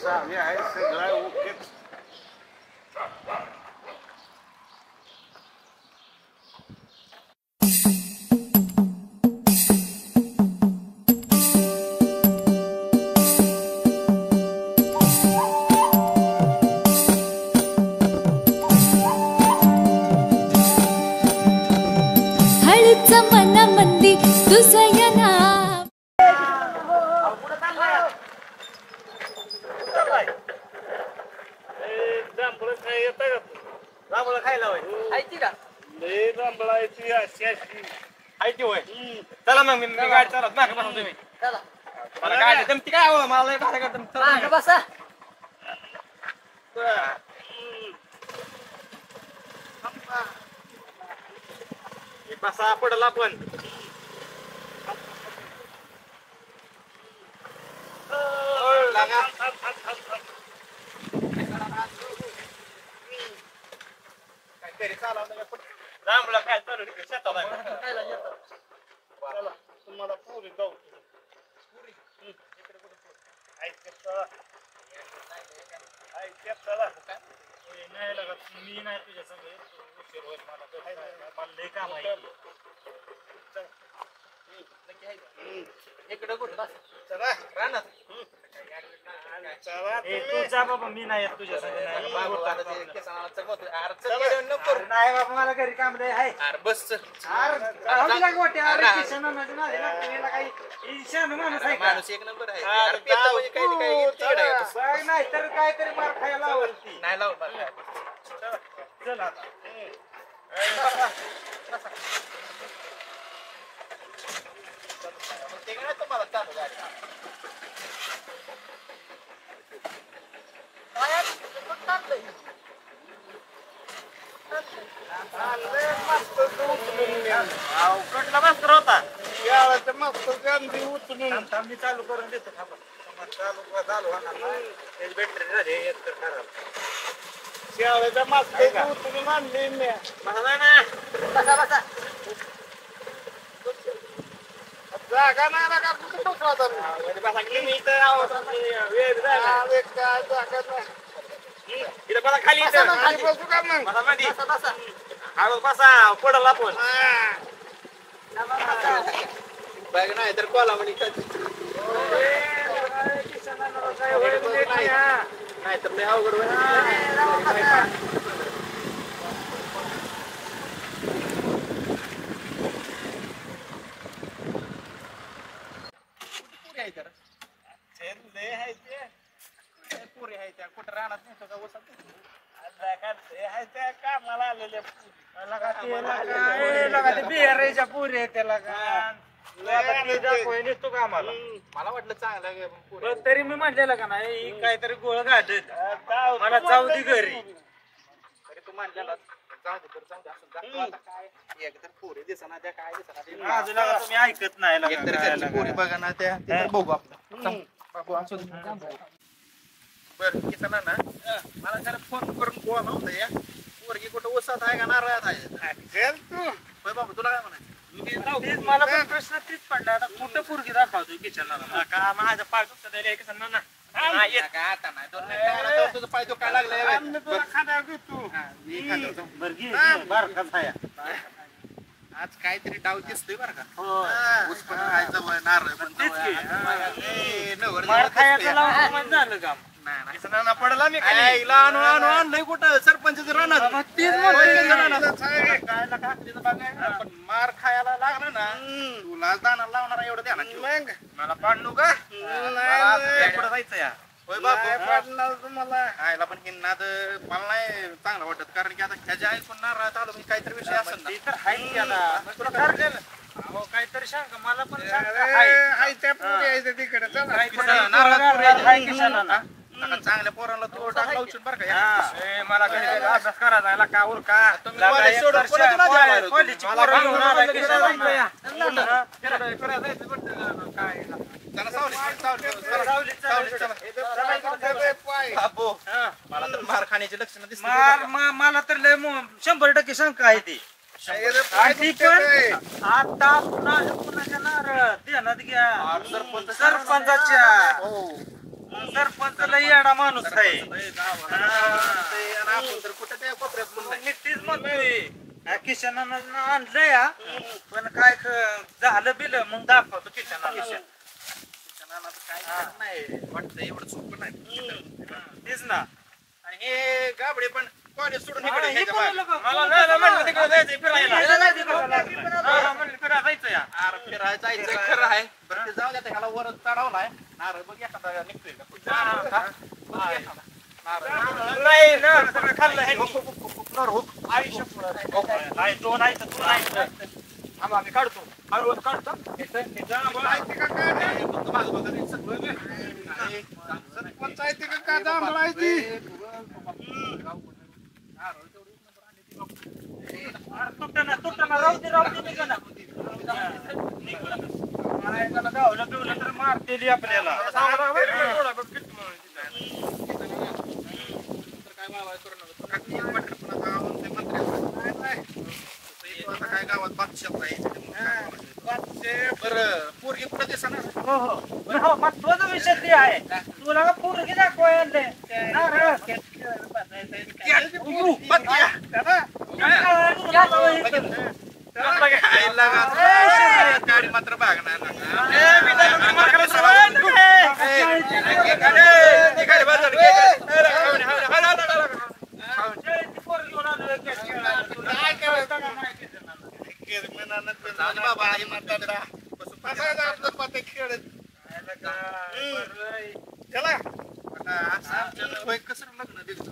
चावी आहे सगळा ओके. हळूच मनामंदी तुझं नाव रांबळ खायला होय ऐकती का लय रांबळायची अशी अशी ऐकती होय. चला मग मी गाडी चालत मागे बसा तुम्ही. चला मला गाडी जमती काय हो मला लय भारी करत बसा. बसा पडला पण रामला काय चालू शेतात तुम्हाला पुरी जाऊ नाही लागत मी नाही तुझ्या संग उशीर होईल मला लय काम आहे. इकडे कुठं चला राहणार तू जा बाबा मी नाही येत तुझ्या संग नाही बाबा मला घरी काम आहे. बस माणूस एक नंबर आहे नाही तर काहीतरी मार खायला आवडती नाही लावत चल आता तुम्हाला चालू गाडी अवकडला मास्तर होता शाळेचा मास्तर गांधी उचलून मी चालू करून देतो. चालू होणार त्याची बॅटरी येत खराब शाळेचा मास्तर उचलून आणली मी बसा ना बसा जागा नाही ना का कुठे बसला बसा की मी इथं वेळ झाला काय जागा नाही इथं बसा खाली बसू का मग बसा मध्ये हळू बसा पडला आपण बॅग नाही तर कोला म्हणे नाही तर नाही अवघड पुरी आहे त्या कुठं राहणार नाही त्या कामाला आलेल्या बिहारीच्या पुरी आहे त्याला तो कामाला मला वाटलं चांगलं तरी मी म्हणलेलं का नाही काहीतरी गोळ घालत मला जाऊ दे घरी तरी तू म्हणलेला जाऊ दे तर जाऊ दे काय एकतर पुरी दिसना त्या काय दिसना अजून तुम्ही ऐकत नाही पुरी बघा ना त्या बघू आपण बाबू असं बरं किसन ना मला त्याला फोन करून बोला नव्हतं या पोरगी कुठं उसात आहे का नारळात आहे चल तू होय बाबा तुला काय म्हणायचं मला पण प्रश्न तीच पडला आता कुठं पोरगी दाखवतो किचनला का माझा पाय दुखत किसन ना आता नाही 2 मिनिटं तुझं पाय काय लागलाय आज काहीतरी डाव दिसतोय बरं का ऊस पण आहे जवळ नारळ पण झालं काम पडला मी आणलंय कुठं सरपंच राहणार पण मार खायला लागला ना तुला दाना लावणार एवढं द्या ना मला पाडणू का पुढे जायचं या होय बाबा तुम्हाला आयला पण की नाद मला नाही चांगलं वाटत कारण की आता ह्याच्या ऐकून नारळात आलो मी काहीतरी विषय असेल ते तर हाय त्याला तुला ठरलेलं अहो काहीतरी सांग मला पण चांगल्या पोरांना तू टाक लावशील बरं का मला अभ्यास करायला का उरका मला तर मार खाण्याचे लक्षण दिसत मला तर लय 100% शंका आहे ती आता कुणाच्या नारळ ध्यानात घ्या सरपंचाच्या सरपंच लय येडा माणूस आहे तीच म्हणतोय किशनानं आणलंय पण काय झालं बिल मग दाखवतो किशनाला काय नाही वाटतं एवढं सोपं नाही तेच ना आणि हे गाबडे पण कॉलेज सोडून इकडे फिरायला जायचं खरं आहे बरं ते जाऊ द्या ह्याला वर चढवलाय नारळ बघ एखादा निघतोय नाही ना सगळं खाल्लं दोन आहे तू आम्ही काढतो हळूहळू काढतो पंचायती का जांभळायची तुटना राहू दे निघा गावलं पिवलं तर मारतेली आपल्याला काय गावात बादशाह बरं पोरगी कुठं दिसणार हो महत्वाचा विषय ते आहे तुला का पोरगी दाखवायला गाडी मात्र भागणार कसं लग्न दिलं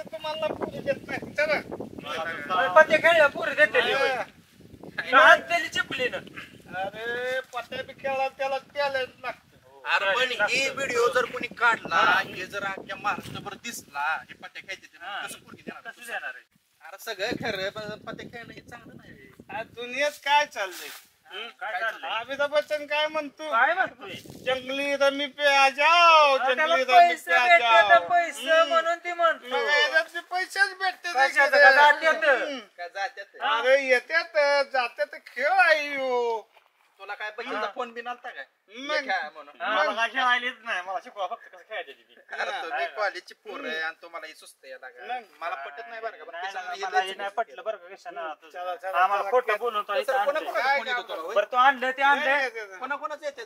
तुम्हाला पत्ते खेळ पुरी देते चिपली ना अरे पत्या बी खेळा त्याला त्यालाच लागतं अरे पण हे व्हिडिओ जर कोणी काढला हे जर अख्ख्या महाराष्ट्रभर दिसला हे पत्या खेळते कसं पोरगी देणार कसं देणार आहे अरे सगळं खरं पण पत्या खेळणं हे चांगलं नाही दुनियेत काय चाललंय काय चाललंय अमिताभ बच्चन काय म्हणतो काय म्हणतोय जंगली रमी पे आ जाओ जंगली रमी पे आ जाओ पैसे म्हणून ती म्हणतो याच्यातले पैसेच भेटते काय जात्यात अरे येतात जात्यात खेळ आहे ह्यो. तुला काय बच्चनचा फोन बिन आलता काय मग- खेळा म्हणून मला काय खेळायलीच नाही मला शिकवा फक्त कसं खेळायचं ती अरे तुम्ही कॉलेजची पोर आहे आणि तुम्हाला हे सुस्त आहे लागा मला पटत नाही बरं का बरं किसन मला हे नाही पटलं बरं का किशना आम्हाला खोटं बोलून तो इथं आणलंय. कोणाकोणाचं फोन येतो तुला, होय? बरं तो आणलं ते आणलंय कोणाकोणाचं येते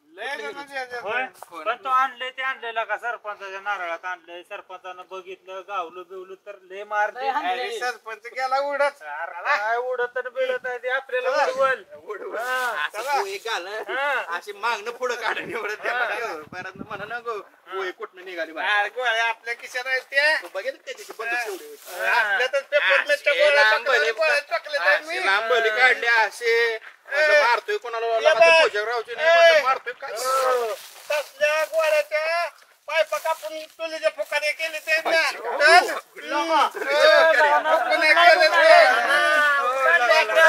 लय जणांचे येतात. होय पण तो आणलंय ते आणलेला का सरपंचाच्या नारळात आणलंय सरपंचानं बघितलं गावलं बिवलं तर लय मारले अरे सरपंच गेला उडत काय उडत बिळत आहे ते आपल्याला उडवल असं एक आलं अशी मागणं पुढं काढून एवढं परत म्हणा ना गो होय कुठनं निघाली बाहेर. अरे गोळ्या आपल्या खिशात आहेत त्या तू बघितलं त्याची बंद ठेवली होती. आपल्यातच पेपरला गोळ्या चॉकलेट आहे मी. अशी लांबली काढली असे असं मारतोय कोणाला भोजरावची मारतोय काय तसल्या गोळ्याच्या पायपा कापून तुलीच्या फुकारे केले ते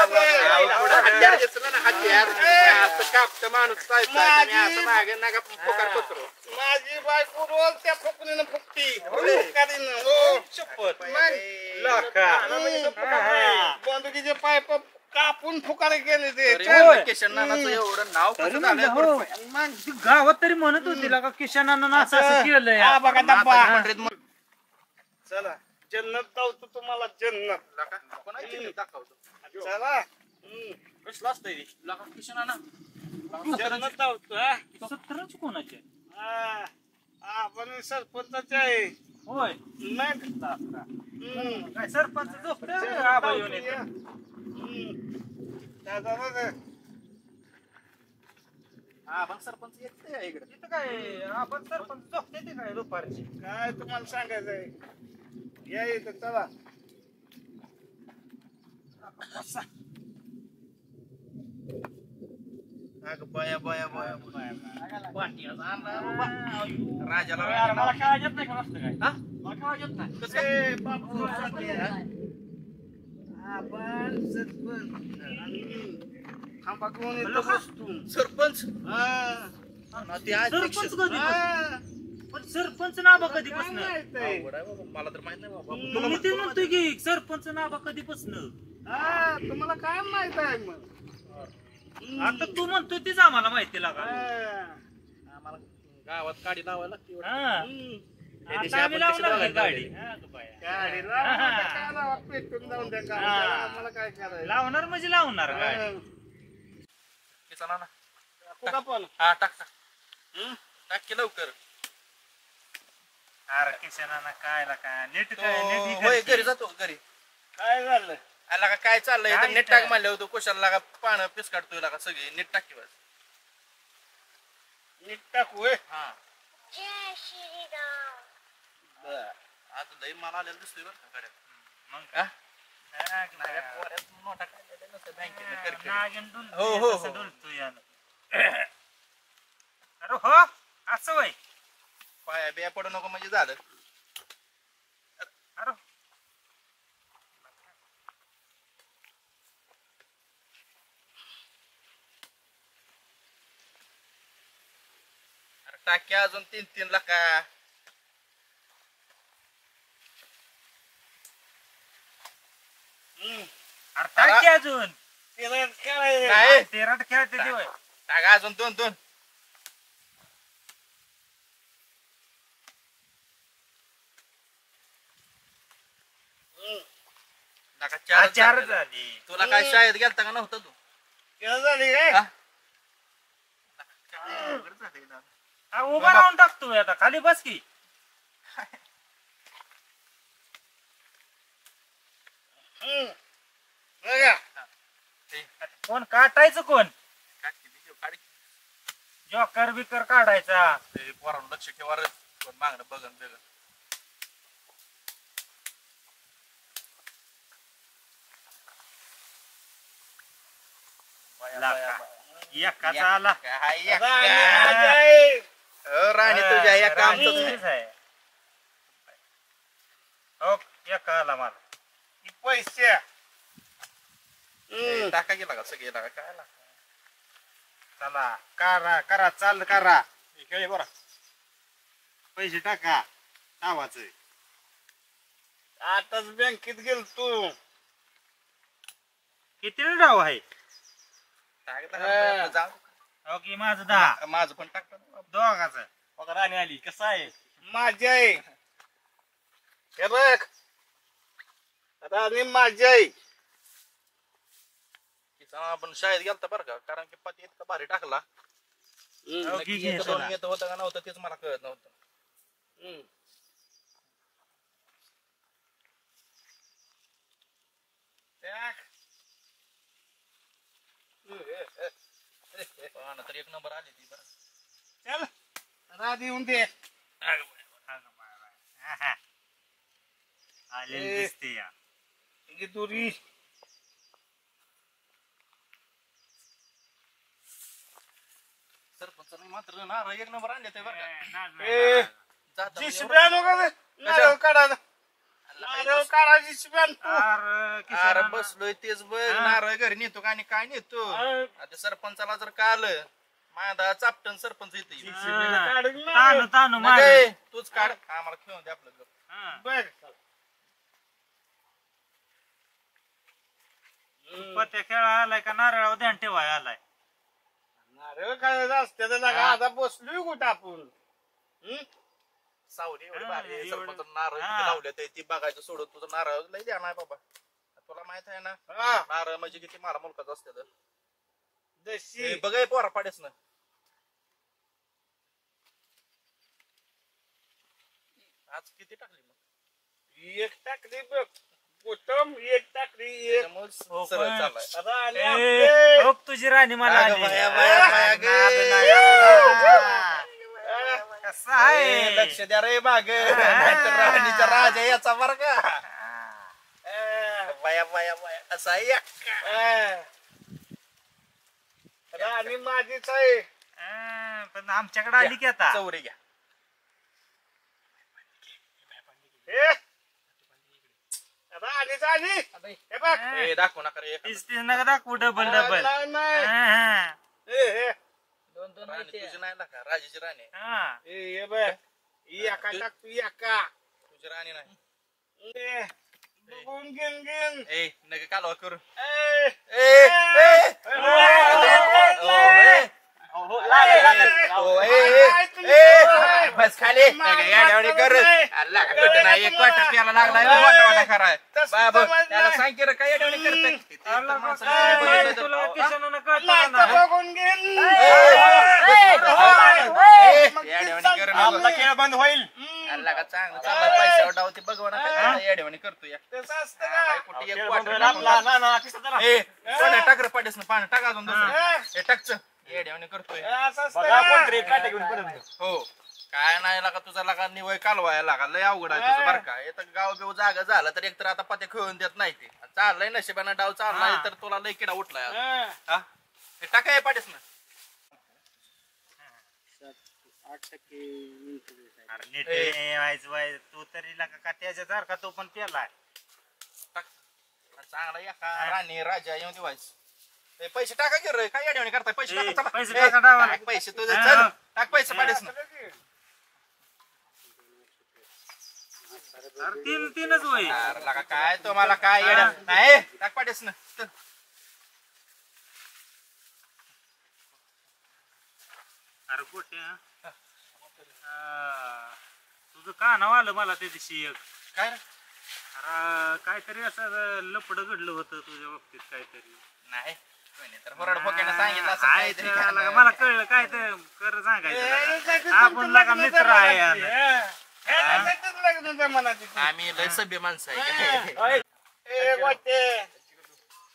हत्यार घेतलं ना हत्यार असं कापतं माणूस असं मागे नका फुकार पसरू माझी बायको रोज त्या फुकणीनं फुकती फुकारीनं. हो शपथ मग लाका. बंदुकीचे पाईप कापून फुकारे गेले ते किशन नानाचं एवढं नाव तरी कसं म्हणलं, झालं हो. मग ती गावात तरी म्हणत होती का किशनानं असं असं केलंय. हा बघा डब्बा. पंढरीत मग चला जन्नत दावतो तुम्हाला जन्नत. कोणाची दाखवतो चला कसलं असतंय ते? लका किशन नाना जन्नत दावतो हा. सत्तरच कोणाचे हा. आपण सरपंचाचे आहे होय. मग काय सरपंच झोपतोय? आबा येऊन येतो. हा पण सरपंच येते इकडे इथं काय आपण सरपंच झोपते ते काय दुपारची. काय तुम्हाला सांगायचंय या इथं चला. बाया बाया बाया पाटियाचा आणला बाबा. राजाला मला काय येत नाही का नसतं काय? हा? मला काय येत नाही. कसं ए, बापू, सध्या. आपण सरपंच थांबा कोण येतो लोकं? बसतो. सरपंच हा. ना ते आज सरपंच कधी हा. पण सरपंच नाबा कधीपासून काय माहितीये? अवघड आहे बाबा. मला तर माहित नाही बाबा. मग मी ते म्हणतोय की सरपंच नाबा कधीपासून. हा, तुम्हाला काय माहित आहे मग आता तू म्हणतोय तीच आम्हाला माहिती लागा. हा. आम्हाला गावात गाडी लावायला लागते एवढं. हा. त्या दिवशी आता आम्ही आपण कशी लावणार लावायला गाडी. लावली? हा, गं बाया. गाडीला काय लावा, पेटून जाऊन द्या का हा. आम्हाला काय करायचं. लावणार म्हणजे लावणार गाडी. हा. किसन नाना. कुठं पण हा टाक टाक हं? टाक की लवकर. अरे किशनाना काय ला काय नीट तो काय नीट होय ही घरी जातो घरी. काय झालं आला का काय चाललंय काय तर नीट नाही. टाक म्हणलं होतं कुशाला का पानं पीस काढतोय का सगळी नीट टाक की बस. नीट टाकू होय. हा आज लई मला आलेलं दिसतोय बरं का गाड्यात. मग हा? काय? नाही, पोऱ्यात नोटा काढलेल्या नसत्या बँकेतनं करके. नागिन डुलतोय, हो, हो, तसं हो. डुलतोय यानं. अरे हो असं वय. पाया बिया पडू नको म्हणजे झालं. अरे अरे टाक्या अजून 3-3 लाखा. अरे काय की अजून तिला काय नाही तेराट खेळते ते वय. टाका अजून 2-2. टाका चार 4 चार झाली. तुला काय शाळेत गेलता का नव्हता तू? तिला झाली काय हा? काय अवघड झालंय ना. हा, उभा राहून टाकतोय आता खाली बस की. बघा कोण काटायचं कोण काढ की video, काढ की. जॉकर बिकर काढायचा. ते पोरांना लक्ष ठेवा रे. कोण मागणं बघन बेगन. एकाचा आला. काय एक राणी काय? माझी आहे. राणी तुझ्या या राणी कामचं तुझीच आहे. हो एका आला मला. ही पैसे टाका गेला का सगळे लागा काय लागा. चला करा करा चाल करा. खेळे बरं पैसे टाका नावाच. आताच बँकेत गेल तू किती डाव आहे. टाकता जाऊ. हो की माझं 10 माझं पण टाकतो. दोघाचं. बघा राणी आली कसं आहे. माझी आहे हे बघ राणी माझी आहे आपण शाळेत गेलता बरं का कारण की पती इतका भारी टाकला. हो की घे एक दोन चला. येत होतं का नव्हतं तेच मला कळत नव्हतं. पण तर एक नंबर आली ती बरं. चल राधी येऊन दे आलेली दिसते या. ही दुरी सरपंचाने मात्र नारळ एक नंबर आणले ते बरं का. ए जाता जिशब्या नको रे. नारळ काढायला नारळ काढायची शिब्यान अरे बसलोय तेच बघ नारळ घरी नेतो का आणि काय नेतो. आता सरपंचाला जर का आलं माझा चापटन सरपंच येते ताणू ताणू मार तूच काढ आम्हाला खेळून दे आपलं गप. बर पत्या खेळा आलाय का नारळावर ध्यान ठेवाय आलाय नारळ काय असते जागा आता बसलोय कुठं आपण सावली एवढी भारी आहे, एवढं- सरपंच नारळ हा. किती लावले ते ती बघायचं सोडून तुझं नारळ लय द्या नाही बाबा तुला माहित आहे ना हा नारळ म्हणजे किती मारा मुलकाच असते तर जशी बघाय पोरा पाडेस ना आज किती टाकली मग एक टाकली बघ कोटम एक टाकली एक त्यामुळे सरळ चाललाय आता आले ए, आपले. हो तुझी राणी मला अगं आली. बाया, बाया, बाया गे. कसं आहे लक्ष द्या रे माग राणीचा राजा याचा बर का बाया बाया बाया असा राणी माझीच आहे पण आमच्याकडे आली की आता चौरे घ्या राणीच आली हे बघ ए, दाखवू नका रे एखादं. तीच नका दाखवू डबल डबल नाही, नाही. हा, हे राणी तुझी नाही ना का राजाची राणी आहे. हा. हे बघ एका टाकतो एका तुझी राणी नाही ए, बघून घेऊन घेऊन ए नका कालवा करू ए, ए, ए, बस खाली गाड्यावर कर नाही एक वाटा प्याला लागलाय वाटा वाटा कराय बाबा त्याला सांग की रे काय येडवणी करते तुला किशनानं कळतं नाही ना. तर बघून घेऊन येडवणी कर आपला खेळ बंद होईल अल्ला का चांगलं चालला पैशावर डावती बघवा ना येडवणी करतो या तसं असतं का कुठे एक वाटा ए सोन्या टाक रे पाडीस ना पाणी टाक अजून दुसरं हे टाकच येडवणी करतोय असं असतं का? हो काय नाही लागा तुझा लागा निवय कालवाय लागा लय अवघड आहे तुझं बरं का येतं गाव बिव जागा झालं तर एकतर आता पत्या खेळून देत नाही ते चाललंय नशिबानं डाव चाललाय तर तुला लय किडा उठलाय आज. हा? हे टाकाय पाडीस ना अरे नीट आहे, व्हायचं व्हायचं. तू तरी लागा का त्याच्यासारखा तो पण पेलाय टाक चांगला एका राणी राजा येऊन देवायच पैसे टाका की रे काय येडवणी करताय पैसे टाका चला. पैसे ए, टाका डावाला. टाक पैसे तुझे चल टाक पैसे पाडीस ना अरे तीन तीनच होय अरे लगा काय तुम्हाला काय येड्या नाही टाक पाडीस ना चल. अरे कुठे तुझं कानाव आलं मला त्या दिवशी एक काय रे अरे काहीतरी असं लपड घडलं होतं तुझ्या बाबतीत काहीतरी नाही कोणी तर होरड फोक्यानं सांगितलं असं आहे काहीतरी तर खाणं. लागा, मला कळलं काय ते कर सांगायचं आपण लागा मित्र आहे यार. आम्ही लय सभ्य माणसं आहे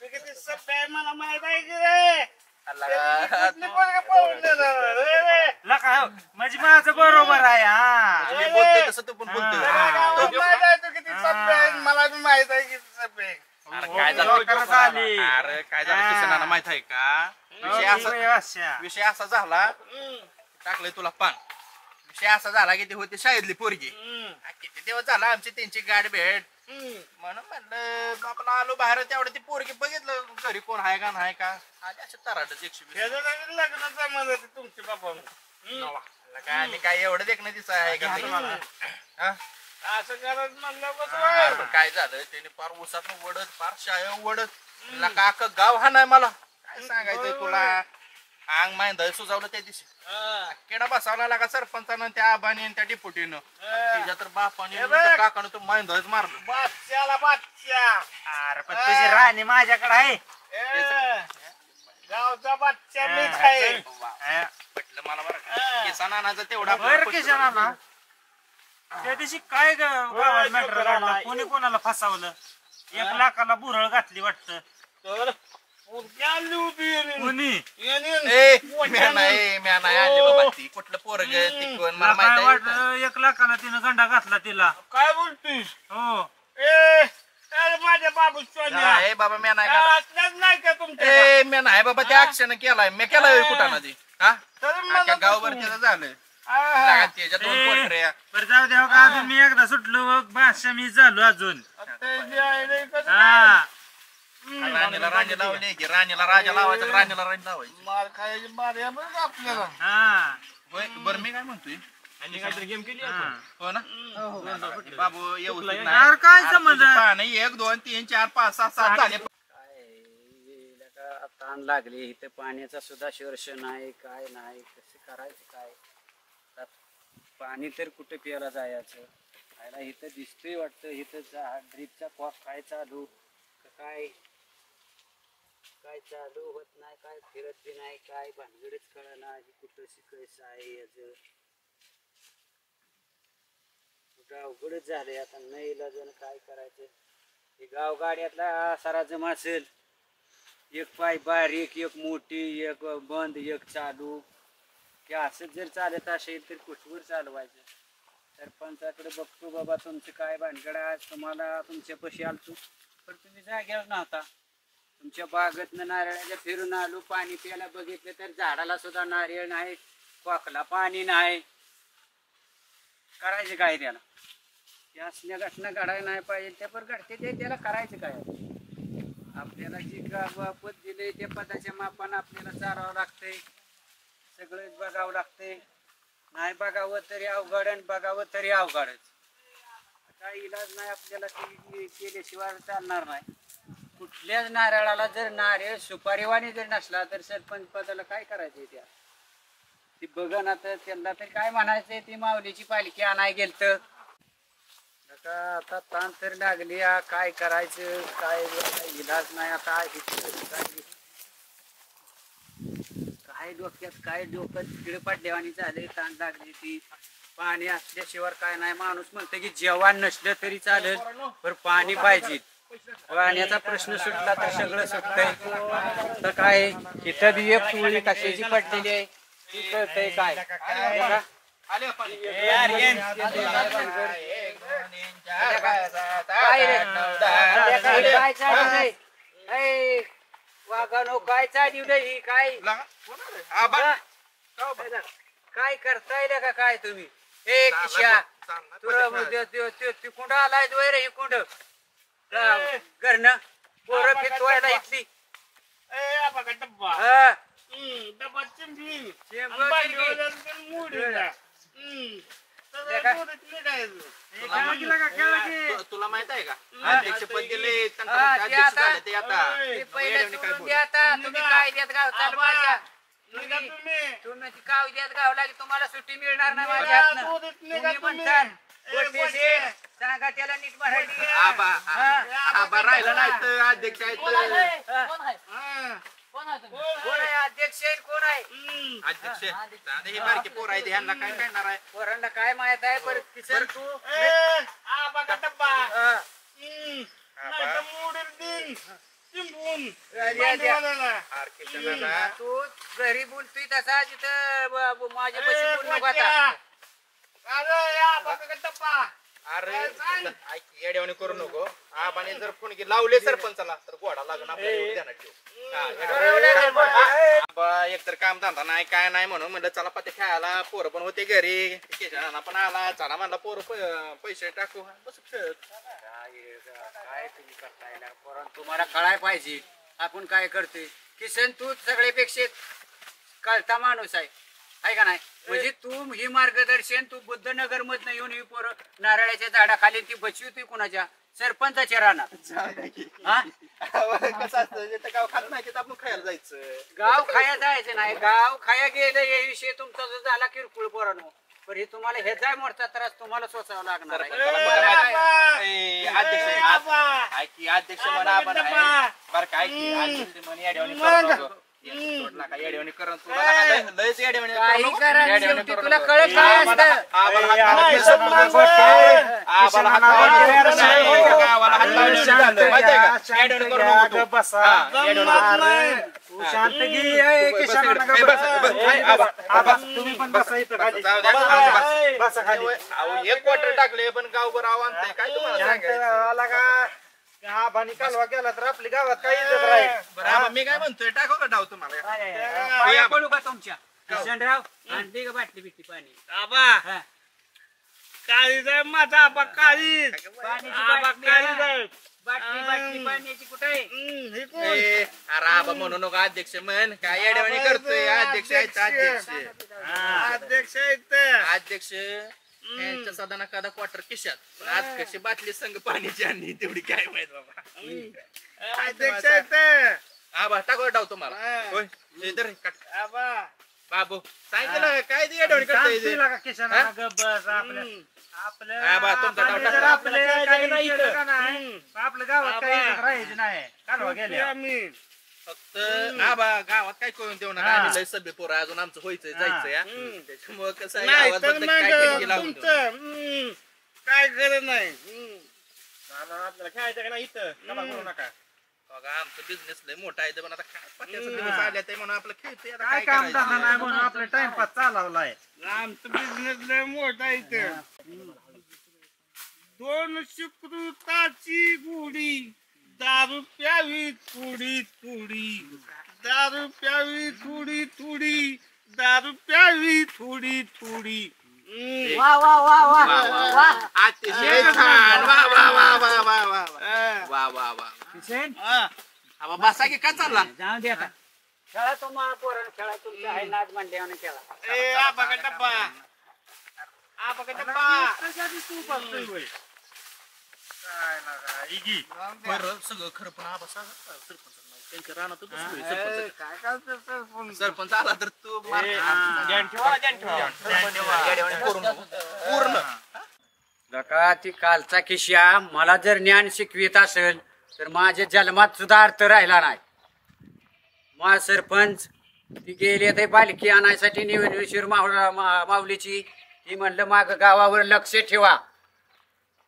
किती सभ्य आहे मला माहित आहे की रे अल्ला, कुठली पोरगं पळून देणार रे? लका म्हणजे माझं बरोबर आहे हा मी बोलतोय तसं तू पण बोलतोय सगळ्या गावात माहित आहे तू किती सभ्य आहे मला बी माहित आहे किती सभ्य आहे अरे काय झालं लवकरच आली. अरे काय झालं हा. किशनाला माहित आहे का विषय असा झाला टाकलंय तुला पान विषय असा झाला की ती होती शाळेतली पोरगी किती दिवस झाला आमची त्यांची गाडी भेट म्हणून म्हणलं बापाला आलो बाहेर तेवढं ती पोरगी बघितलं घरी कोण आहे का नाही का आली अशा तराटच 120 लग्नाचा मध्ये तुमचे बाबा काय आणि काय एवढं देखणं दिसत आहे का हा? असं करत म्हणलं अरे पण काय झालं त्याने फार उसात वडत फार शाळे वडत का गाव हा नाही मला काय सांगायचंय तुला अंग माहिंद सुजावलं त्या दिवशी केडा बसावला लागा सरपंचानं त्या आबानी आणि त्या डिपुटीनं तिच्या तर बापाने त्या काकानं तर माहिंदच मारलं बादशाला बादशा अरे पण तुझी राणी माझ्याकडे आहे गावचा बादशा मीच आहे पटलं मला बरं किसान आणायचं तेवढा बरं किशनाना त्या दिवशी काय गावात मॅटर घडला कोणी कोणाला फसावलं 1 लाखाला बुरळ घातली वाटतं तर पोरगी आली होती कोणी म्या नाही आली बाबा ती कुठलं पोरग ती कोण मला काय माहित आहे वाटलं 1 लाखाला तिनं गंडा घातला तिला काय बोलतोस हो अरे माझ्या बाबू ए बाबा म्या नाही का असल्याच नाही का तुमच्या ए म्या नाही बाबा त्या अक्षानं केलाय मी केलाय कुठं ना ती हा तर मला अख्ख्या गावभर त्याचं झालं आहा. लागा त्याच्या 2 पोटऱ्या बरं जाऊ द्या का अजून मी एकदा सुटलो भाषा मी झालो अजून आता जे आहे रे कसं हा राणीला राणी लावली की राणीला राजा लावायचा, राणीला राणी लावायची. मार खायची मार येणार का आपल्याला? हा होय, बरं मी काय म्हणतोय, गेम केली हो ना बाबू येऊ यार काय समज नाही 1 2 3 4 5 6 7 झाले. काय ताण लागली इथं पाण्याचा सुद्धा शोर्ष नाही, काय नाही, कसं करायचं काय. आता पाणी तर कुठे प्यायला जायचं, खायला इथं दिसतंय वाटतं, इथं ड्रीपचा कॉक काय चालू काय काय चालू होत नाही, काय फिरत बी नाही, काय भानगडच कळना ही कुठं शिकायचं आहे याचं. कुठं अवघडच झालंय आता, नाही इलाजन काय करायचं. हे गावगाड्यातला सारा जमा असेल, एक पाय बारीक, एक मोठी, एक बंद, एक चालू, हे असं जर चालत असेल तर कुठवर चालवायचं. सरपंचाकडे बघतो बाबा तुमचं काय भानगड आज, तुम्हाला तुमच्यापाशी आलतो पण तुम्ही जाग्यावर नव्हता. तुमच्या बागेतनं नारळाच्या फिरून आलो, पाणी प्यायला बघितलं तर झाडाला सुद्धा नारळ नाही, पाकला पाणी नाही. करायचं काय त्याला? त्या असल्या घटना घडायला नाही पाहिजे, त्या पण घडते ते, त्याला करायचं काय? आपल्याला जी पद दिले त्या पदाच्या मापानं आपल्याला चालावं लागतंय, सगळंच बघावं लागतंय. नाही बघावं तरी अवघड आणि बघावं तरी अवघडच. काही इलाज नाही आपल्याला, केल्याशिवाय चालणार नाही. कुठल्याच नारळाला जर नारळ सुपारीवाणी जर नसला तर सरपंच पदाला काय करायचंय? त्या ती बघा ना, तर त्यांना तर काय म्हणायचंय, ती माऊलीची पालखी आणाय गेलत. आता ताण तर लागली, काय करायचं काय इलाज नाही. आता काय डोक्यात काय डोक्यात तिकडे पडल्यावानी झाले, ताण लागली. ती पाणी असल्याशिवाय काय नाही. माणूस म्हणतो की जेवण नसलं तरी चालेल पण पाणी पाहिजे. पाण्याचा प्रश्न सुटला तर सगळं सुटतंय. तर काय इथं बी एक टोळी कशाची पडलेली आहे ती कळतंय काय. वागानो काय चालू ही काय काय करताय का काय तुम्ही? हे किशा तुला कुंड आलाय रे, ही कुंड घरनं पोरं फिरवायला इथली तुला माहित आहे का अध्यक्ष पद दिले अध्यक्ष झाले ते आता तुम्ही काय देत गाव चालू माझ्या तुम्ही काव देत गावला की तुम्हाला सुट्टी मिळणार नाही माझ्या हातनं. तुम्ही म्हणता गोष्टीशी सांगा त्याला नीट मराठी. आबा राहिला नाही तर अध्यक्ष आहेत. कोण आहे अध्यक्ष? कोण आहे अध्यक्ष? हे बारकी पोर आहे, ह्यांना काय करणार आहे? पोरांना काय माहित आहे? परत किसन तू तू घरी बोलतोय तसा तिथं माझ्यापाशी बोलू नको आता. अरे येड्यावानी करू नको. आबाने जर फोन लावले सरपंचाला तर घोडा लागून आपल्याला ध्यानात ठेव. एकतर काम धंदा नाही काय नाही म्हणून म्हणलं चला पत्ते खेळायला. पोरं पण होते घरी, केशना पण आला. चला म्हणला पोरं पैसे टाकू बस खेळत. काय तुम्ही करताय पोरांनो, तुम्हाला कळाय पाहिजे आपण काय करतोय. किसन तू सगळ्यापेक्षा कळता माणूस आहे का नाही? म्हणजे तू ही मार्गदर्शन तू बुद्धनगर मधनं येऊन ही पोरं नारळाच्या झाडाखाली ती बसवती कुणाच्या सरपंचाच्या रानात. कसं असतं गाव खात नाही आपण खायला जायचं. गाव खाया जायचं नाही, गाव खाया गेलं हे विषय तुमचा जो झाला किरकोळ पोरांनो. पण हे तुम्हाला हे जाय मोठा त्रास तुम्हाला सोसावा लागणार आहे. अध्यक्ष म्हणा आपण बरं काय अध्यक्ष म्हणे येड्यावानी करू नको. येड्यावानी करून लयच येड्यावानी काही करा शेवटी तुला कळत काय असतं. शांत तुम्ही पण बसा इथं खाली. बसा खाली. एक क्वार्टर टाकले पण गावभर आव्हान काय तुम्हाला सांगायचं. आबानी कालवा केला तर आपली गावात काही इज्जत राहील. मी काय म्हणतोय टाकू का डाव तुम्हाला? पाया पडू का तुमच्या? किशनराव आणली का बाटली बिटली पाणी? काळी जाय माझा आबा काळी. पाण्याची आबा बाटली काळी आणा. जाय. बाटली बाटली पाण्याची कुठे आहे? हे कोण? ए, अरे आबा म्हणू नको अध्यक्ष म्हण काय येड्यावानी करतोय अध्यक्ष आहेत अध्यक्ष अध्यक्ष आहेत अध्यक्ष यांच्या सदाना कदा क्वार्टर खिशात पण आज कशी बाटली संघ पाण्याची आणली तेवढी काय माहित बाबा अध्यक्ष आहेत आबा टाकवर डाव तुम्हाला हा. होय हे धर, काट. आबा बाबू सांगितलं काय ते येड्यावानी करतोय ते? का किशन हा? गब्बस आपलं आपलं हा बा, तुमचा डाव आपलं टाका. आपलं काही नाही केलं इथं. का नाही? आपल्या गावात काही इज्जत राहायची नाही कालवा गेल्या आम्ही फक्त आबा गावात काय करून देऊ नका हा. आम्ही लय सभ्य पोरं अजून आमचं व्हायचंय जायचंय हा. त्याच्यामुळं कसं आहे नाही गावात तर बदल मग काय टिंगी लावून देऊ नका. तुमचं काय गरज नाही आपल्याला खेळायचं का नाही इथं कला करू नका बघा आमचं बिझनेस लय मोठा आहे पण आता काय पत्त्याचं दिवस आले ते म्हणून आपलं खेळतोय आता काय काय काम धंदा नाही करायचं म्हणून आपलं टाइमपास चालवलाय आमचं बिझनेस लय मोठा आहे इथं. 2 सुकृताची गुढी दारू प्यावी थोडी थोडी दारू प्यावी थोडी थोडी दारू प्यावी थोडी थोडी वा वा वा वा वा, वा, वा. अतिशय छान वा वा वा वा वा वा वा वा वा किशन आबा बसा की काय चालला जाऊ दे आता खेळा तो मग पोरण खेळा तुमचा आहे नाच म्हणल्याने खेळा ए आबा का डब्बा आबा का डब्बा तू बघतोय होय. काय लागा, इगी. बरं सगळं खरं पण आबा सांगा सरपंच त्यांच्या रानातच बसलोय ए, सरपंच काय करतो सरपंच? सरपंच आला तर तू मार ए, खा. ध्यान ठेवा, ध्यान ठेवा. ध्यान ठेवा. येड्यावानी करू नको. पूर्ण लका ती कालचा किश्या मला जर ज्ञान शिकवित असेल तर माझ्या जन्मात सुद्धा अर्थ राहिला नाही. मा सरपंच ती गेली ते बालकी आणायसाठी निवडणुकीवर माऊलीची ती म्हणलं माग गावावर लक्ष ठेवा.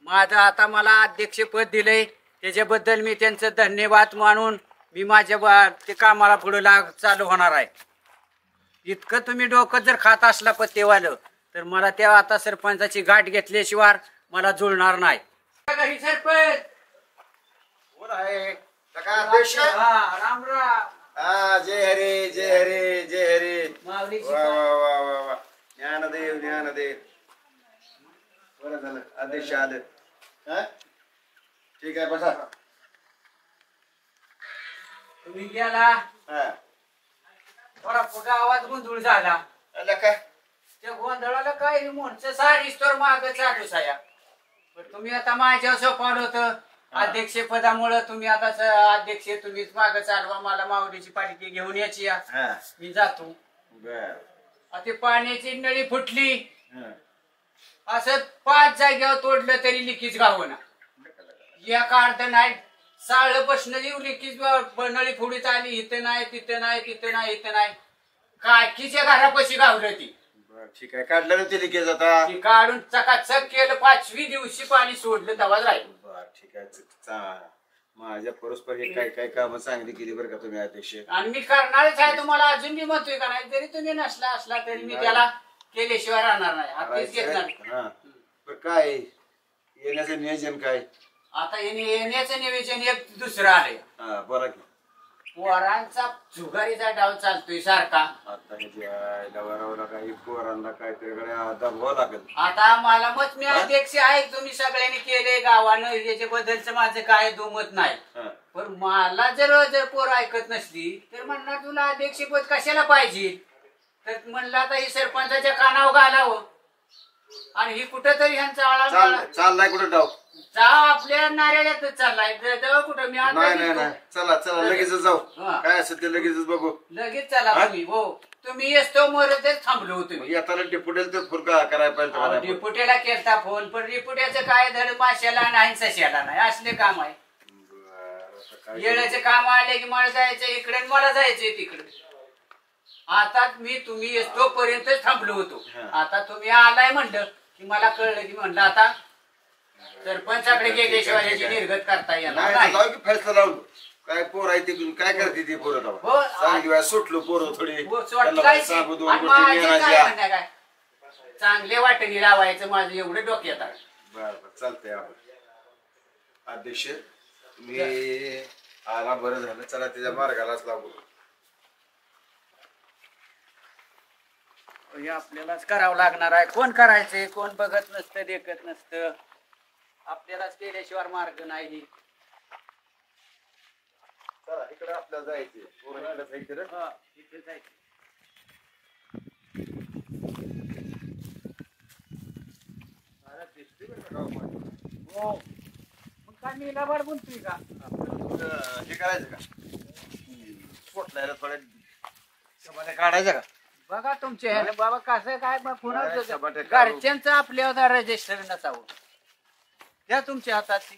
माझं आता मला अध्यक्षपद दिलंय त्याच्याबद्दल मी त्यांचं धन्यवाद मानून मी माझ्या ते कामाला पुढे चालू होणार आहे. इतकं तुम्ही डोकं जर खात असला पत्तेवालं तर मला त्या आता सरपंचाची गाठ घेतल्याशिवाय मला जुळणार नाही. घरी सरपंच हा, राम राम जय हरे जय हरे जय हरे माऊलीची वा वा वा वा वा ज्ञानदेव ज्ञानदेव बरं झालं अध्यक्ष आलं हा? ठीक आहे बसा तुम्ही गेला हा थोडा गावात गोंधळ झाला. आलं काय त्या गोंधळाला काय मोठं साडीच तर माग चालू साया. पण तुम्ही आता माझ्या सोपावलं होतं अध्यक्षपदामुळं तुम्ही आता अध्यक्ष तुम्हीच माग चालवा मला माऊलीची पालखी घेऊन यायची या. हा मी जातो. बर आता ती नळी फुटली हा. असं 5 जागेवर तोडलं तरी लिकीच गावना. या अर्ध नाही साळ बसणं येऊ लिकीच नळी फुडीत आली इथं नाही तिथं नाही तिथं नाही इथं नाही काकीच्या घरापाशी गावलं ती. बर ठीक आहे काढलं ना ते लिकेज आता ती काढून चकाचक केलं 5वी दिवशी पाणी सोडलं तेव्हाच राहील. बर ठीक आहे माझ्या परस्पर हे काय काय कामं चांगली केली बरं का तुम्ही अध्यक्ष आणि मी करणारच आहे तुम्हाला अजून बी म्हणतोय का नाही जरी तुम्ही नसला असला तरी मी त्याला केल्याशिवाय राहणार नाही. हातीच घेत नाही. हा बर काय येण्याचं नियोजन काय आता येण्याचं नियोजन एक दुसरं आलंय. हा बोला की पोरांचा जुगारीचा डाव चालतोय सारखा. आता हे जे आहे, नवऱ्याला काही पोरांना काहीतरी दबावं लागेल आता मला मत मी अध्यक्ष आहे तुम्ही सगळ्यांनी केले गावानं याच्याबद्दलच माझं काय दुमत नाही. हा. पण मला जर पोर ऐकत नसली तर म्हणणार तुला अध्यक्षपद कशाला पाहिजे. तर म्हणलं आता ही सरपंचाच्या कानावर घालावं आणि ही कुठंतरी ह्यांचा आळा चाललाय कुठं डाव जाव आपल्या नाऱ्यालाच चाललाय जाऊ कुठं मी आता नाही नाही निघतो. नाही चला चला लगेचच जाऊ हा. काय असेल ते लगेचच बघू लगेच चला तुम्ही हो तुम्ही येतो मरतच थांबलो हो तुम्ही. येताना डेपुटेल ते फुलका करायला पाहिजे अहो, तुम्हाला. डिपुट्याला केलता फोन पण डिपुट्याचं काय धड माशाला नाही सशाला नाही असले काम आहे. बरं, आता काय येण्याचे काम आले की मला जायचं इकडे आणि मला जायचंय तिकडे. आता मी तुम्ही येतो पर्यंतच थांबलो होतो. हा. आता तुम्ही आलाय म्हणलं की मला कळलं की म्हणलं आता सरपंचाकडे गेल्याशिवाय याची निर्गत करता येणार नाही नाही. लावू की फैसला लावून काय पोर आहे ते काय करते ती पोरं हो, तेव्हा चांगली वेळा सुटलो पोरं थोडी हो, त्यांना काय सांगू दोन आणि गोष्टी माझे काय नेण्याच्या. म्हणणं काय चांगले वाटणी लावायचं माझं एवढं डोक्यात आहे. बरं बरं चालतंय आपण अध्यक्ष मी आला बरं झालं चला त्याच्या मार्गालाच लागू हे आपल्यालाच करावं लागणार आहे. कोण करायचंय कोण बघत नसतं देखत नसतं आपल्यालाच केल्याशिवाय मार्ग नाही. चला इकडे आपल्याला जायचे पोरं इकडे जायचे रे. हा, इथे जायचं. अरे, दिसतोय बरं का गाव माझं. हो. मग काय मी लबाड बोलतोय का? हे करायचं का पोटलायला थोड्या शबाट्या काढायच्या का बघा तुमचे ह्यानं बाबा कसं काय मग काय कुणाचं शबाटे काढू? घरच्यांचं आपल्यावर रजिस्टर नसावं. द्या तुमच्या हातात ती.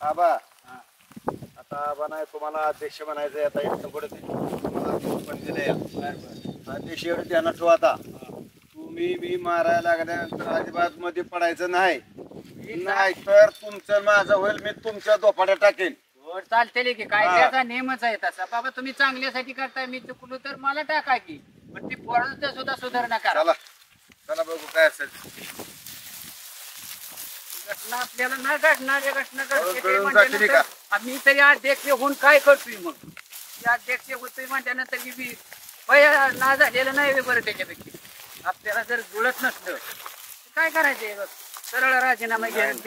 आबा आता आबा नाही तुम्हाला अध्यक्ष म्हणायचंय आता इथं पुढे तुम्हाला अध्यक्ष पण दिलंय अध्यक्ष एवढं ध्यानात ठेवा आता तुम्ही मी मारायला लागल्यानंतर अजिबात मध्ये पडायचं नाही तर तुमचं माझं होईल मी तुमच्या दोपाड्या टाकेन वर चालते की काय हा. त्याचा नियमच आहे तसा. बाबा तुम्ही चांगल्यासाठी करताय, मी चुकलो तर मला टाका की, पण ती पोरांचं सुद्धा सुधारणा करा. चला चला बघू काय असेल घटना आपल्याला न घडणाऱ्या घटना कळून घडते ते कळून म्हटल्यानंतर जातील का? आम्ही तरी अध्यक्ष होऊन काय करतोय मग? ते अध्यक्ष होतोय म्हटल्यानंतर की बी भय ना झालेलं नाही बरं त्याच्यापैकी. आपल्याला जर जुळत नसलं तर काय करायचंय बघ, सरळ राजीनामा देऊन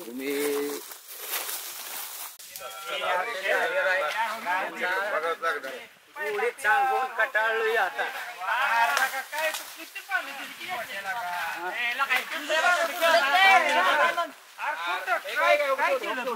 तुम्ही बघावंच लागणार. एवढी सांगून कटाळलोय आता. काय तू किती पाणी दिली काय केलं तू?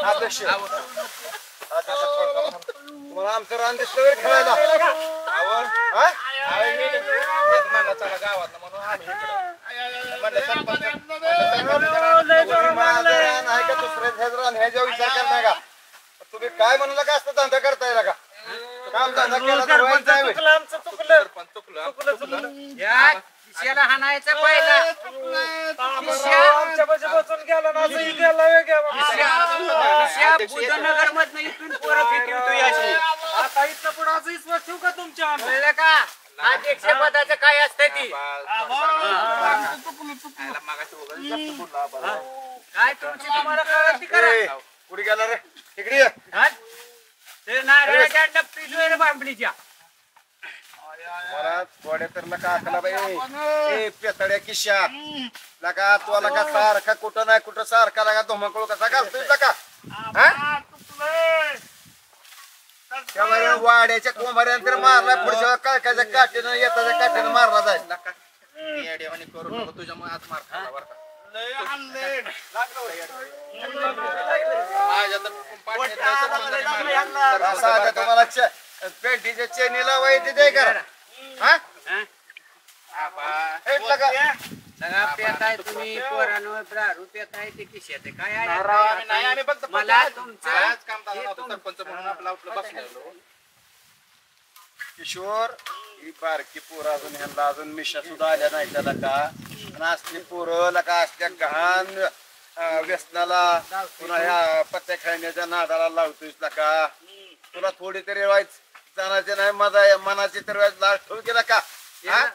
अध्यक्ष तुम्हाला आमचं रान दिसलं वगैरे खेळायला आवड हा? चला गावात म्हणून आम्ही इकडं. म्हणलं सरपंच तुम्ही माझं रान आहे का दुसऱ्याचं रान ह्याच्या विचार करताय का? तुम्ही काय म्हणलं का असतं धंदा करताय का काम धंदा केला तर व्हायचं आहे होय. आमचं चुकलं. या खिशाला हाणायचा पहिला. आमच्या पाशी बसून गेला ना असंही गेला बुधनगर मधनं इथून पोरं फिरवतोय अशी. आता इथं पुढे असं विश्वास ठेवू का तुमच्या कळलं का? अध्यक्ष पदाचं काय असतं ती काय तुमची तुम्हाला कळत करा. ए, कुठे गेला रे इकडे ये. हा? ते नारळाच्या डबटीत बांबडीच्या मला थोड्या तर नका आकला बाई ए पेतड्या किशा लका तू लका सारखा कुठं नाही कुठं सारखा लगा धुमाकूळ कसा घालतोय लका हा? त्या बाई वाड्याच्या कोंभाऱ्यानंतर मारला पुढच्या काय काय काठीनं येताच्या काठीनं मारला जाईल तुझ्यामुळे आज मार खाल्ला बरं का. असं आता तुम्हाला पेंटीच्या चेनीला वाईट दे करा हा? हे लगा. सगळा पेताय तुम्ही पोरांवर दारू पेताय ते खिशात काय आहे? मला तुमचं किशोर ही बारकी पोरं अजून ह्यांना अजून मिशा सुद्धा आल्या नाही त्याला का आणि असली पोरं लका असल्या घाण व्यसनाला पुन्हा ह्या पत्त्या खेळण्याच्या नादाला लावतोयस लका तुला थोडी तरी वाईट जाण्याचे नाही माझा मनाची तर लाज ठेवून केला का हा?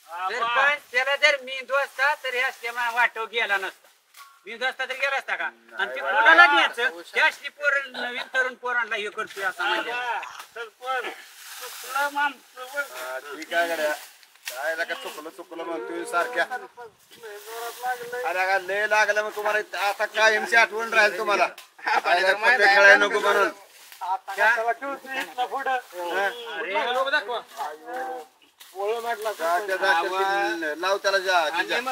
सरपंच त्याला जर मी असता तर हे असल्या वाटव गेला नसता. मी असता तर गेला असता का? आणि ते कोणाला घ्यायचं ते असली पोर नवीन तरुण पोरांना हे करतोय असं म्हणजे ठीक आहे गड्या काय लका चुकलं म्हणतोय सारख्या अरे का लय लागलं मग तुम्हाला आता कायमची आठवण राहील तुम्हाला पत्ते खेळायला नको म्हणून लाव त्याला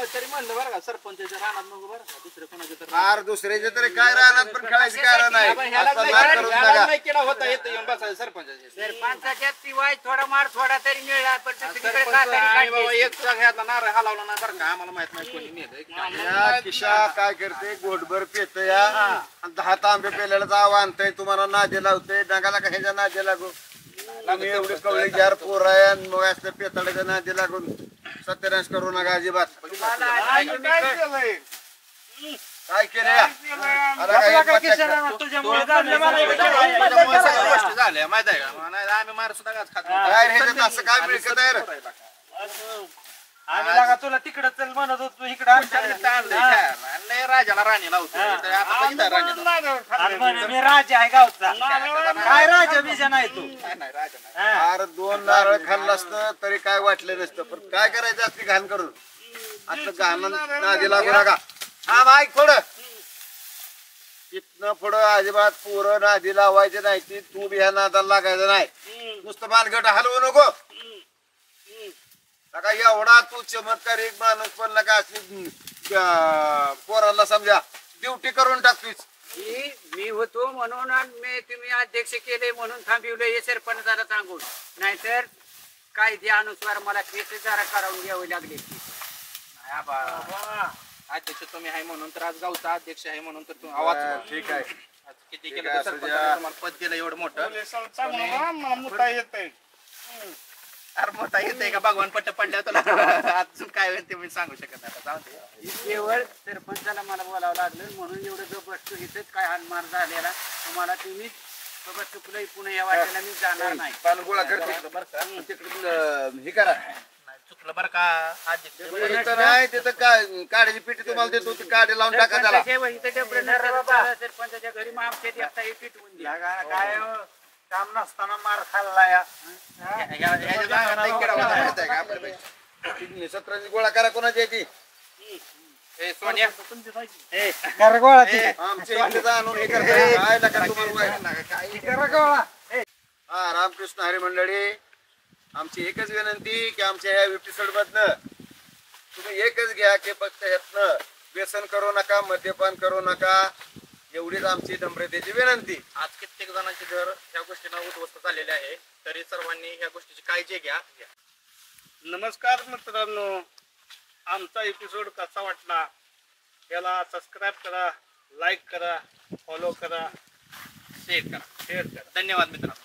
तरी म्हणलं बरं का सरपंचाच्या रानात नको बरं का दुसऱ्या कोणाच्या तर फार दुसऱ्याचे तरी काय राहणार पण खेळायची कारण नाही असं नाद करून नका. नाही केला होता येतं येऊन बसायचं सरपंचाच्या सरपंचाच्या ती वाय थोडा मार थोडा तरी मिळाला पण दुसरीकडे का तरी काढली. एक घ्यातला नारळ हलावला नाही बरं का आम्हाला माहित नाही कोणी नेत या किशा काय करते गोटभर पेत या आणि 10 तांबे पेल्याला जाव आणतंय तुम्हाला नादे लावतंय डांगाला का ह्याच्या नादे लागू आम्ही एवढे कवळे जार पोर आहे आणि मग असल्या पेताळ्याच्या नादी लागून सत्यानाश करू नका अजिबात. तुम्हाला आज आम्ही तुम्ही काय क- केलंय? काय केलं काय केलंय आम्ही? अरे काय एक पत्त्या तुझ्यामुळे झालं मला त्याच्यामुळे सगळ्या गोष्टी झाल्या माहित आहे का नाही आम्ही मार सुद्धा घास खात नव्हतो. काय रे ह्याच्यात असं काय मिळकत आहे रे? आम्ही लागा तुला तिकडे चल म्हणत होतो इकडे आमच्याकडे आणलंय खायला. आणि लय राजाला राणी लावतो तर आता बघितलं राणीला. नारळ खाल्ले. मी राजा आहे गावचा काय राजा बिजा नाही तू नाही राजा नाही. हा. अरे 2 नारळ खाल्लं असतं तरी काय वाटलं नसतं पण काय करायचं असली घाण करून असलं घाण नादी लागू नका. हा माईक थोडं इथनं पुढं अजिबात पोरं नादी लावायचे नाही ती तू बी ह्या नादाला लागायचं नाही. नुसतं मानगट हलवू नको. नका एवढा तू चमत्कारिक माणूस पण नका असली पोराला समजा ड्युटी करून टाकतोस. मी होतो म्हणून आणि मी तुम्ही अध्यक्ष केले म्हणून थांबवले हे सरपंचाला सांगून नाहीतर कायद्यानुसार मला केस जरा करावून घ्यावी लागली. नाही आबा. अध्यक्ष तुम्ही आहे म्हणून तर आज गावचा अध्यक्ष आहे म्हणून तर तुम्ही आवाज ठीक आहे आज किती ठीक केलं आहे, तर असू सरपंचाने द्या. तुम्हाला पद दिलं एवढं मोठं. पोलिसाला सांगू नका, मला मुता येतंय. अरे मोठा येते का भगवान पट्ट पडल्यावर तुला अजून काय होईल ते मी सांगू शकत नाही. जाऊ दे. केवळ सरपंचाला मला बोलावं लागलं म्हणून एवढं जो बसतो इथंच काय हानमार झालेला तुम्हाला तुम्ही बाबा चुकलं पुन्हा या वाटेला मी जाणार नाही. पान गोळा करते बरं का? तिकडून हे करा नाही, चुकलं बरं का अध्यक्ष. इथं नाही तिथं काय काड्याची पेटी तुम्हाला देतो ती काडी लावून टाका त्याला. सरपंचाच्या वही तर डबरं नसेल तर सरपंचाच्या घरी मग आमच्या एकटा हे पिटवून द्या. काय काम नसताना मार खाल्ला या ह्याच्या जागात एक किडा होता माहित आहे का आपल्या पैकी? 17 गोळा करा कोणाची याची ए, सोनिया गरगोळा आमच्या इकडे आणून हे करता काय नका तुम्हाला वाईट. हा रामकृष्ण हरी मंडळी आमची एकच विनंती की आमच्या या एपिसोड मधनं तुम्ही एकच घ्या की फक्त ह्यातनं व्यसन करू नका मद्यपान करू नका एवढीच आमची नम्रतेची विनंती. आज कित्येक जणांचे घर ह्या गोष्टीनं उद्ध्वस्त झालेले आहे तरी सर्वांनी ह्या गोष्टीची काळजी घ्या. नमस्कार मित्रांनो, आमचा एपिसोड कसा वाटला याला सबस्क्राईब करा, लाईक करा, फॉलो करा, शेअर करा. शेअर करा. धन्यवाद मित्रांनो.